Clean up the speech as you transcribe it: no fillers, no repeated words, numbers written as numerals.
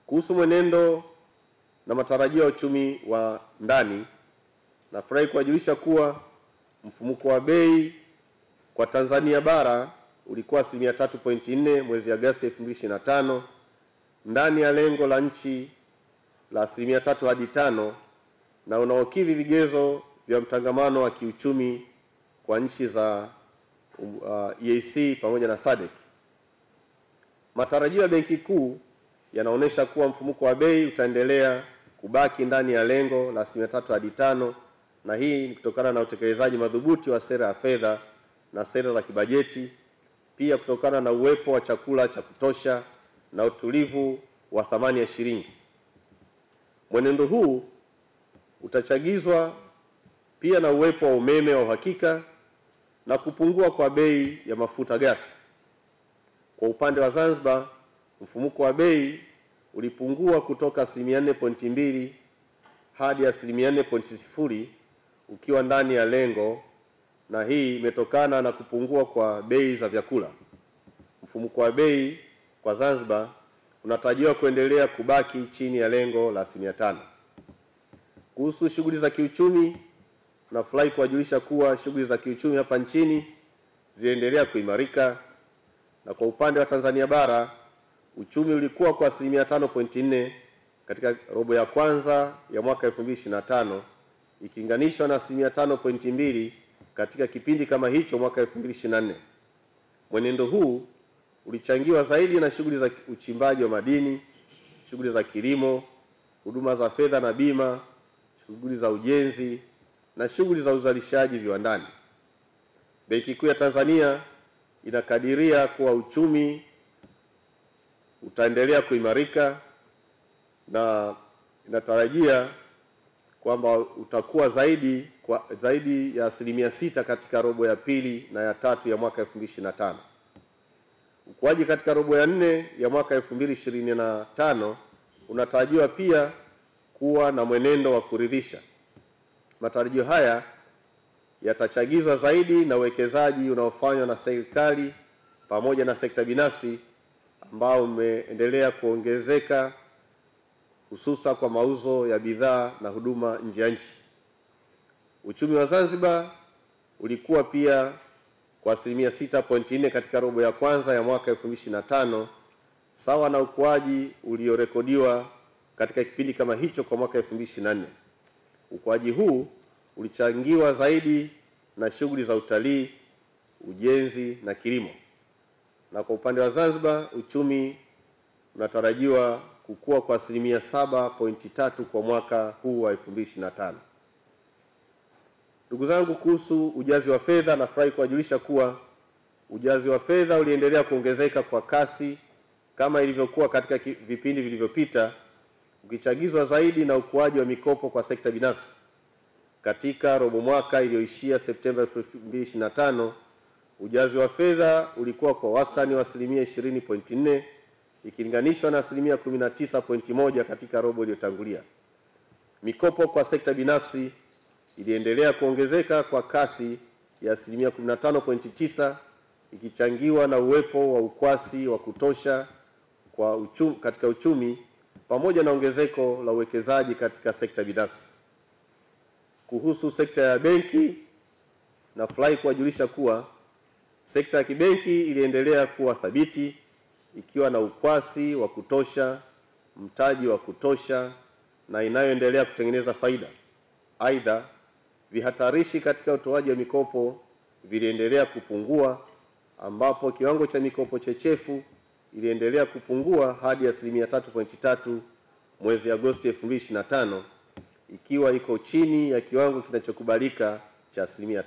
Kuhusu mwenendo na matarajio ya uchumi wa ndani, nafurahi kuwajulisha kuwa mfumuko wa bei kwa Tanzania bara ulikuwa 3.4 mwezi Agosti 2025, ndani ya lengo la nchi la 3 hadi 5 na unaokidhi vigezo vya mtangamano wa kiuchumi kwa nchi za EAC pamoja na SADC. Matarajio ya Benki Kuu yanaonyesha kuwa mfumuko wa bei utaendelea kubaki ndani ya lengo la 3 hadi 5, na hii ni kutokana na utekelezaji madhubuti wa sera ya fedha na sera za kibajeti, pia kutokana na uwepo wa chakula cha kutosha na utulivu wa thamani ya shilingi. Mwenendo huu utachagizwa pia na uwepo wa umeme wa uhakika na kupungua kwa bei ya mafuta ghafi. Kwa upande wa Zanzibar, mfumuko wa bei ulipungua kutoka 4.2 hadi 4.0 ukiwa ndani ya lengo, na hii imetokana na kupungua kwa bei za vyakula. Mfumuko wa bei kwa Zanzibar unatarajiwa kuendelea kubaki chini ya lengo la 5%. Kuhusu shughuli za kiuchumi, tunafurahi kuwajulisha kuwa shughuli za kiuchumi hapa nchini ziliendelea kuimarika, na kwa upande wa Tanzania bara uchumi ulikuwa kwa 5.4 katika robo ya kwanza ya mwaka 2025 ikilinganishwa na 5.2 katika kipindi kama hicho mwaka 2024. Mwenendo huu ulichangiwa zaidi na shughuli za uchimbaji wa madini, shughuli za kilimo, huduma za fedha na bima, shughuli za ujenzi na shughuli za uzalishaji viwandani. Benki Kuu ya Tanzania inakadiria kuwa uchumi utaendelea kuimarika na inatarajia kwamba utakuwa zaidi ya 6% katika robo ya pili na ya tatu ya mwaka 2025. Ukuaji katika robo ya 4 ya mwaka 2025 unatarajiwa pia kuwa na mwenendo wa kuridhisha. Matarajio haya yatachagizwa zaidi na uwekezaji unaofanywa na serikali pamoja na sekta binafsi ambao umeendelea kuongezeka, hususa kwa mauzo ya bidhaa na huduma nje ya nchi. Uchumi wa Zanzibar ulikuwa pia kwa 6.4 katika robo ya kwanza ya mwaka 2025, sawa na ukuaji uliorekodiwa katika kipindi kama hicho kwa mwaka 2024. Ukuaji huu ulichangiwa zaidi na shughuli za utalii, ujenzi na kilimo. Na kwa upande wa Zanzibar uchumi unatarajiwa kukua kwa 7.3 kwa mwaka huu wa 2025. Ndugu zangu, kuhusu ujazi wa fedha, nafurahi kuwajulisha kuwa ujazi wa fedha uliendelea kuongezeka kwa kasi kama ilivyokuwa katika vipindi vilivyopita, ukichagizwa zaidi na ukuaji wa mikopo kwa sekta binafsi. Katika robo mwaka iliyoishia Septemba 2025, ujazi wa fedha ulikuwa kwa wastani wa 20.4 ikilinganishwa na 19.1 katika robo iliyotangulia. Mikopo kwa sekta binafsi iliendelea kuongezeka kwa kasi ya 15.9 ikichangiwa na uwepo wa ukwasi wa kutosha katika uchumi pamoja na ongezeko la uwekezaji katika sekta binafsi. Kuhusu sekta ya benki, nafurahi kuwajulisha kuwa sekta ya kibenki iliendelea kuwa thabiti ikiwa na ukwasi wa kutosha, mtaji wa kutosha na inayoendelea kutengeneza faida. Aidha, vihatarishi katika utoaji wa mikopo viliendelea kupungua, ambapo kiwango cha mikopo chechefu iliendelea kupungua hadi 3.3 mwezi Agosti 2025 ikiwa iko chini ya kiwango kinachokubalika cha 5%.